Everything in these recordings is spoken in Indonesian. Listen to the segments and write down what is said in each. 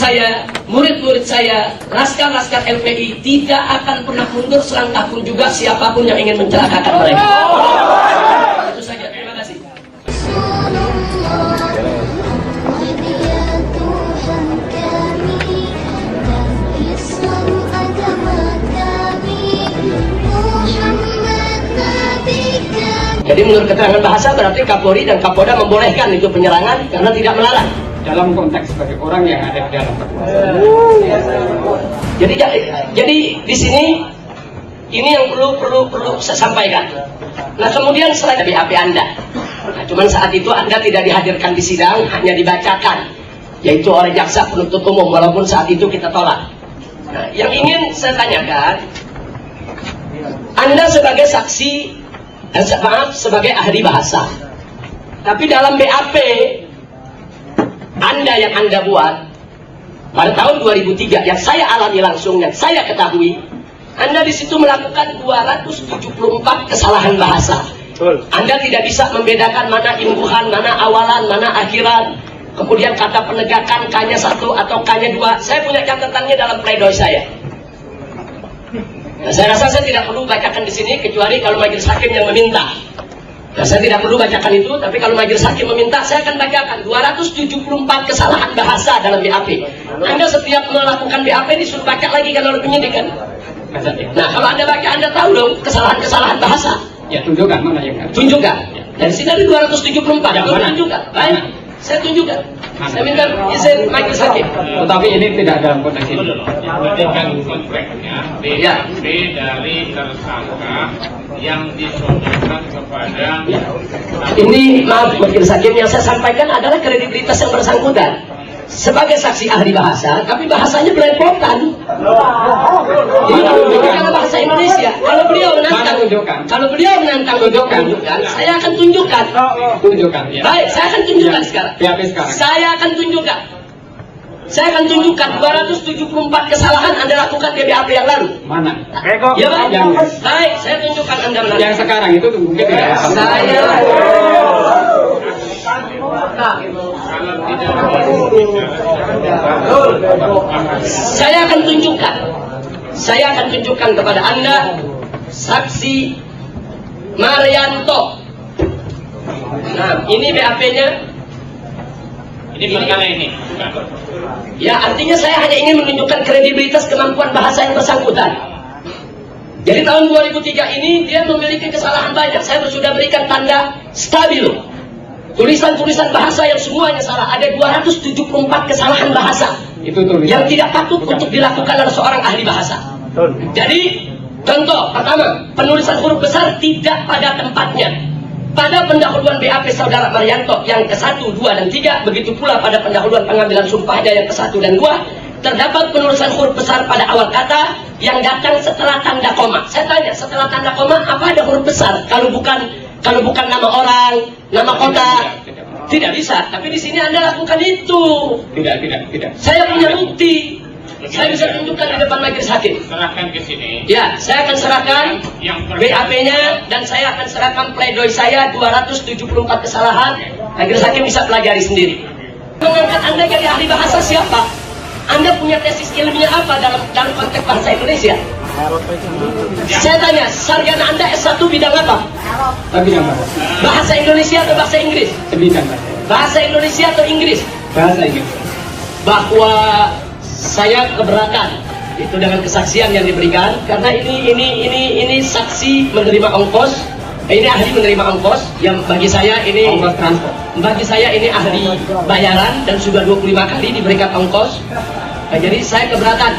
saya, murid-murid saya, laskar-laskar LPI tidak akan pernah mundur selangkah pun juga siapapun yang ingin mencelakakan mereka. Itu saja, terima kasih. Jadi menurut keterangan bahasa berarti Kapolri dan Kapolda membolehkan itu penyerangan karena tidak melarang. Dalam konteks sebagai orang yang ada di dalam kekuasaan. Jadi di sini ini yang perlu saya sampaikan. Nah kemudian selain BAP Anda, nah, cuman saat itu Anda tidak dihadirkan di sidang, hanya dibacakan, yaitu oleh jaksa penuntut umum, walaupun saat itu kita tolak. Nah, yang ingin saya tanyakan, Anda sebagai saksi, sebagai ahli bahasa, tapi dalam BAP Anda yang Anda buat pada tahun 2003 yang saya alami langsung, yang saya ketahui, Anda di situ melakukan 274 kesalahan bahasa. Anda tidak bisa membedakan mana imbuhan, mana awalan, mana akhiran. Kemudian kata penegakan K-nya 1 atau K-nya 2. Saya punya catatannya dalam pledoi saya. Nah, saya rasa saya tidak perlu bacakan di sini kecuali kalau majelis hakim yang meminta. Nah, saya tidak perlu bacakan itu, tapi kalau majelis hakim meminta, saya akan bacakan 274 kesalahan bahasa dalam BAP. Anda setiap melakukan BAP disuruh baca lagi kan oleh penyidik kan? Nah, kalau Anda baca, Anda tahu dong kesalahan-kesalahan bahasa. Ya, tunjukkan mana yang ada. Tunjukkan. Dari sini ada 274. Yang mana? Tunjukkan. Baik, saya tunjukkan. Saya minta izin majelis hakim. Tetapi ini tidak dalam konteks ini. Kan konteksnya BAP dari tersangka yang disodorkan kepada Ini maaf majelis hakim, yang saya sampaikan adalah kredibilitas yang bersangkutan sebagai saksi ahli bahasa, tapi bahasanya belepotan. Ini karena bahasa Indonesia. Kalau beliau menantang tunjukkan, saya akan tunjukkan. Tunjukkan. Ya. Baik, saya akan tunjukkan sekarang. BAP sekarang. Saya akan tunjukkan. Saya akan tunjukkan 274 kesalahan Anda lakukan di BAP yang lalu. Mana? Ya baik. Yang- Baik, saya tunjukkan Anda menantang. Yang sekarang itu mungkin tidak. Saya akan tunjukkan kepada Anda saksi Marianto. Nah, ini BAP-nya. ini perkara ini. Ya, artinya saya hanya ingin menunjukkan kredibilitas kemampuan bahasa yang bersangkutan. Jadi tahun 2003 ini dia memiliki kesalahan banyak. Saya sudah berikan tanda stabilo. Tulisan-tulisan bahasa yang semuanya salah. Ada 274 kesalahan bahasa Itu tulisan. yang tidak patut untuk dilakukan oleh seorang ahli bahasa. Jadi, contoh pertama, penulisan huruf besar tidak pada tempatnya. Pada pendahuluan BAP saudara Marianto yang ke-1, 2, dan 3, begitu pula pada pendahuluan pengambilan sumpahnya yang ke-1 dan 2, terdapat penulisan huruf besar pada awal kata yang datang setelah tanda koma. Saya tanya, setelah tanda koma apa ada huruf besar? Kalau bukan nama orang, nama kota, tidak bisa. Tapi di sini Anda lakukan itu. Tidak. Saya punya bukti. Saya bisa tunjukkan di depan majelis hakim. Serahkan ke sini. Ya, saya akan serahkan BAP-nya dan saya akan serahkan pledoi saya 274 kesalahan. Majelis hakim bisa pelajari sendiri. Mengangkat Anda jadi ahli bahasa siapa? Anda punya tesis ilmiah apa dalam konteks bahasa Indonesia? Saya tanya, sarjana Anda S1 bidang apa? Bidang bahasa. Bahasa Indonesia atau bahasa Inggris? Bidang bahasa. Bahasa Indonesia atau Inggris? Bahasa Inggris. Bahwa saya keberatan itu dengan kesaksian yang diberikan karena ini saksi menerima ongkos, ini ahli menerima ongkos yang bagi saya ini Ongkos transport. bagi saya ini ahli bayaran dan sudah 25 kali diberikan ongkos. Nah, jadi saya keberatan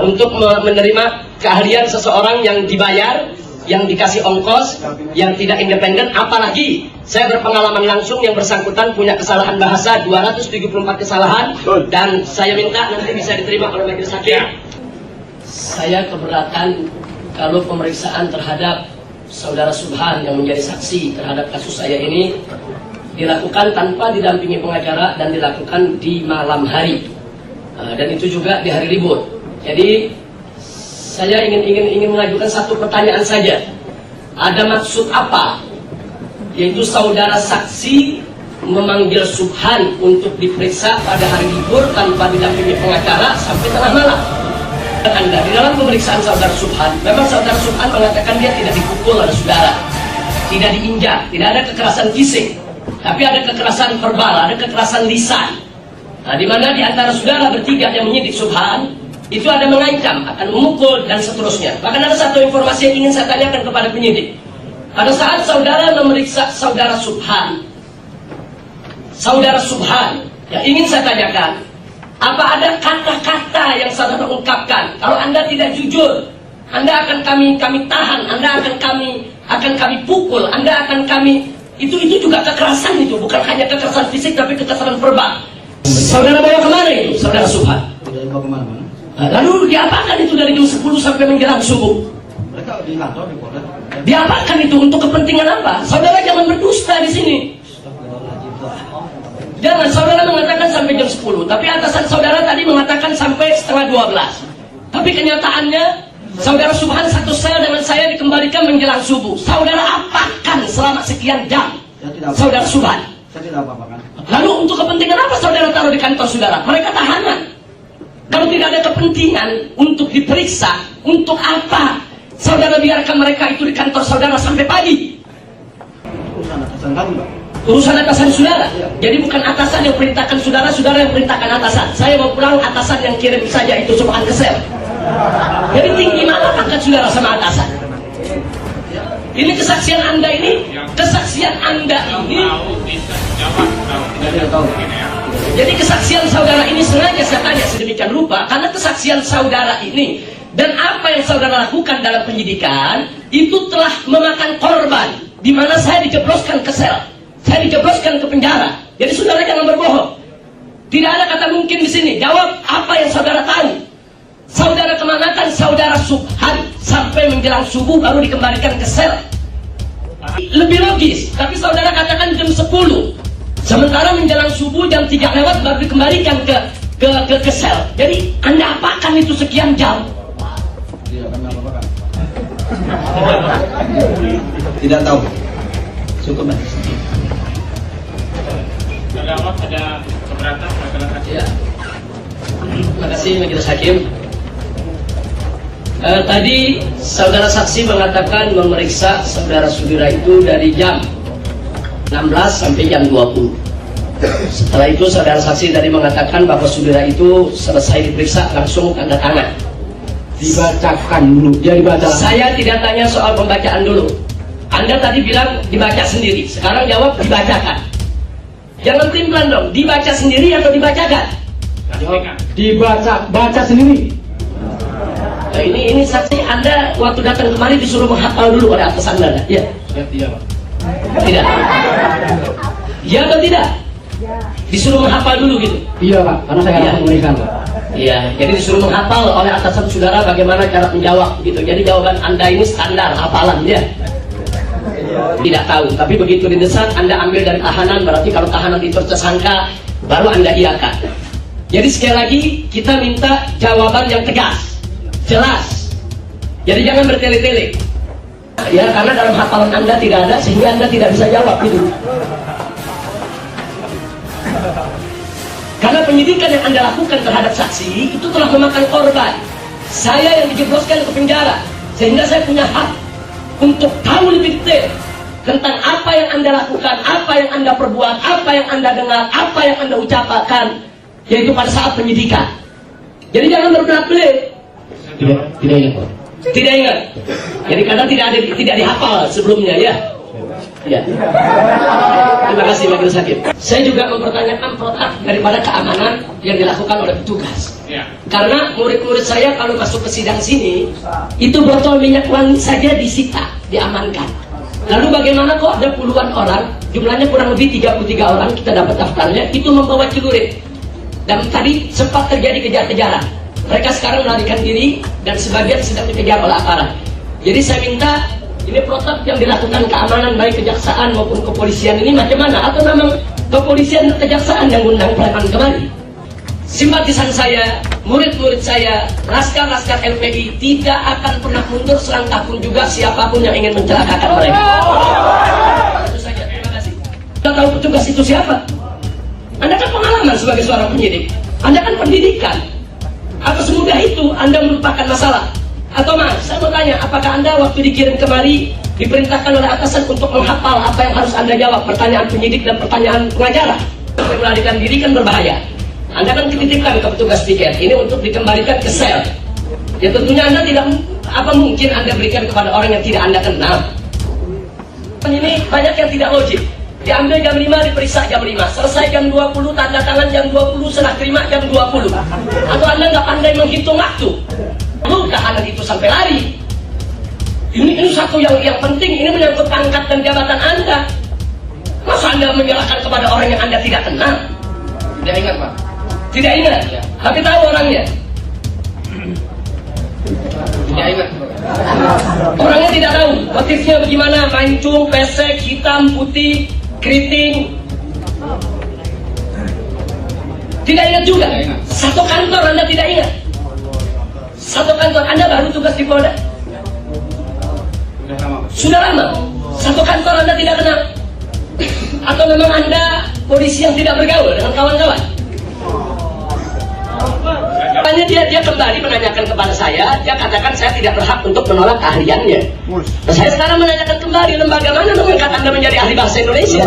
untuk menerima keahlian seseorang yang dibayar, yang dikasih ongkos, yang tidak independen. Apalagi saya berpengalaman langsung yang bersangkutan punya kesalahan bahasa 274 kesalahan dan saya minta nanti bisa diterima oleh majelis hakim. Saya keberatan kalau pemeriksaan terhadap saudara Subhan yang menjadi saksi terhadap kasus saya ini dilakukan tanpa didampingi pengacara dan dilakukan di malam hari dan itu juga di hari libur. Jadi saya ingin mengajukan satu pertanyaan saja. Ada maksud apa? Yaitu saudara saksi memanggil Subhan untuk diperiksa pada hari libur tanpa didampingi pengacara sampai tengah malam. Anda di dalam pemeriksaan saudara Subhan, memang saudara Subhan mengatakan dia tidak dipukul oleh saudara, tidak diinjak, tidak ada kekerasan fisik, tapi ada kekerasan verbal, ada kekerasan lisan. Nah, di mana di antara saudara bertiga yang menyidik Subhan itu ada mengancam akan memukul dan seterusnya. Bahkan ada satu informasi yang ingin saya tanyakan kepada penyidik. Pada saat saudara memeriksa saudara Subhan, yang ingin saya tanyakan, apa ada kata-kata yang saudara ungkapkan? Kalau Anda tidak jujur, Anda akan kami tahan, Anda akan kami pukul, Anda akan kami itu juga kekerasan itu, bukan hanya kekerasan fisik tapi kekerasan verbal. Saudara bawa kemana itu, saudara Subhan? Tidak dibawa kemana-mana. Lalu diapakan itu dari jam 10 sampai menjelang subuh? Mereka di kantor di Polres. Diapakan itu untuk kepentingan apa? Saudara jangan berdusta di sini. Jangan, saudara mengatakan sampai jam 10, tapi atasan saudara tadi mengatakan sampai setengah 12. Tapi kenyataannya, saudara Subhan satu sel dengan saya dikembalikan menjelang subuh. Saudara apakan selama sekian jam? Saudara Subhan. Saya tidak apa-apakan. Lalu untuk kepentingan apa saudara taruh di kantor saudara? Mereka tahanan. Kalau tidak ada kepentingan untuk diperiksa, untuk apa saudara biarkan mereka itu di kantor saudara sampai pagi? Urusan atasan kami, Pak. Urusan atasan saudara. Jadi bukan atasan yang perintahkan saudara, saudara yang perintahkan atasan. Saya mau pulang, atasan yang kirim saja itu Subhan ke sel. Jadi tinggi mana pangkat saudara sama atasan? Ini kesaksian Anda ini, Tahu bisa jawab kalau tidak tahu. mungkin ya. Jadi kesaksian saudara ini sengaja saya tanya sedemikian rupa, karena kesaksian saudara ini dan apa yang saudara lakukan dalam penyidikan itu telah memakan korban, di mana saya dijebloskan ke sel, saya dijebloskan ke penjara. Jadi saudara jangan berbohong. Tidak ada kata mungkin di sini. Jawab apa yang saudara tahu. Saudara kemanakan saudara Subhan sampai menjelang subuh baru dikembalikan ke sel? Lebih logis, tapi saudara katakan jam 10. Sementara menjelang subuh jam 3 lewat baru dikembalikan ke sel. Jadi Anda apakan itu sekian jam? Tidak kami apa-apakan. Tidak tahu. Cukup, Mas. Ada keberatan masyarakat. Ya. Terima kasih Majelis Hakim. Tadi saudara saksi mengatakan memeriksa saudara Sudira itu dari jam 16 sampai jam 20. Setelah itu saudara saksi tadi mengatakan bahwa Sudira itu selesai diperiksa langsung tanda tangan. Dibacakan dulu, dia dibaca. Saya tidak tanya soal pembacaan dulu. Anda tadi bilang dibaca sendiri, sekarang jawab dibacakan. Jangan pelan dong, dibaca sendiri atau dibacakan? Baca sendiri. Nah, ini saksi Anda waktu datang kemari disuruh menghafal dulu oleh atasan Anda. Ya. Iya, Pak. Tidak. Ya atau tidak? Disuruh menghafal dulu gitu. Iya, Pak, karena saya Iya. akan memberikan, Pak. Iya, jadi disuruh menghafal oleh atasan saudara bagaimana cara menjawab gitu. Jadi jawaban Anda ini standar hafalan ya. Tidak tahu, tapi begitu didesak Anda ambil dari tahanan, berarti kalau tahanan itu tersangka baru Anda iakan. Jadi sekali lagi kita minta jawaban yang tegas, jelas. Jadi jangan bertele-tele. Ya, karena dalam hafalan Anda tidak ada sehingga Anda tidak bisa jawab gitu. Karena penyidikan yang Anda lakukan terhadap saksi itu telah memakan korban. Saya yang dijebloskan ke penjara, sehingga saya punya hak untuk tahu lebih detail tentang apa yang Anda lakukan, apa yang Anda perbuat, apa yang Anda dengar, apa yang Anda ucapkan, yaitu pada saat penyidikan. Jadi jangan berbelak-belik. Tidak ingat, Pak. Tidak ingat. Jadi karena tidak dihafal sebelumnya ya. Ya. Terima kasih Majelis Hakim. Saya juga mempertanyakan protap daripada keamanan yang dilakukan oleh petugas. Ya. Karena murid-murid saya kalau masuk ke sidang sini, itu botol minyak wangi saja disita, diamankan. Lalu bagaimana kok ada puluhan orang, jumlahnya kurang lebih 33 orang, kita dapat daftarnya, itu membawa celurit. Dan tadi sempat terjadi kejar-kejaran. Mereka sekarang melarikan diri dan sebagian sedang dikejar oleh aparat. Jadi saya minta ini protap yang dilakukan keamanan baik kejaksaan maupun kepolisian ini macam mana? Atau memang kepolisian dan kejaksaan yang undang preman kemari? Simpatisan saya, murid-murid saya, laskar-laskar LPI tidak akan pernah mundur selangkah pun juga siapapun yang ingin mencelakakan mereka. Itu saja, terima kasih. Anda tahu petugas itu siapa? Anda kan pengalaman sebagai seorang penyidik. Anda kan pendidikan. Apa semudah itu Anda melupakan masalah? Atau Mas, saya mau tanya, apakah Anda waktu dikirim kemari diperintahkan oleh atasan untuk menghafal apa yang harus Anda jawab? Pertanyaan penyidik dan pertanyaan pengacara. Melarikan diri kan berbahaya. Anda kan dititipkan ke petugas tiket ini untuk dikembalikan ke sel. Ya tentunya Anda tidak, apa mungkin Anda berikan kepada orang yang tidak Anda kenal. Ini banyak yang tidak logik. Diambil jam 5, diperiksa jam 5, selesai jam 20, tanda tangan jam 20, serah terima jam 20. Atau Anda nggak pandai menghitung waktu? Perlukah anak itu sampai lari? Ini satu yang penting, ini menyangkut pangkat dan jabatan Anda. Masa Anda menyerahkan kepada orang yang Anda tidak kenal? Tidak ingat, Pak. Tidak ingat, tapi tahu orangnya. Tidak ingat. Orangnya tidak tahu, motifnya bagaimana, mancung, pesek, hitam, putih, keriting. Tidak ingat juga. Satu kantor Anda tidak ingat. Satu kantor Anda baru tugas di Polda. Sudah lama. Satu kantor Anda tidak kenal. Atau memang Anda polisi yang tidak bergaul dengan kawan-kawan? Makanya dia kembali menanyakan kepada saya, dia katakan saya tidak berhak untuk menolak keahliannya. Nah, saya sekarang menanyakan kembali, lembaga mana mengangkat Anda menjadi ahli bahasa Indonesia?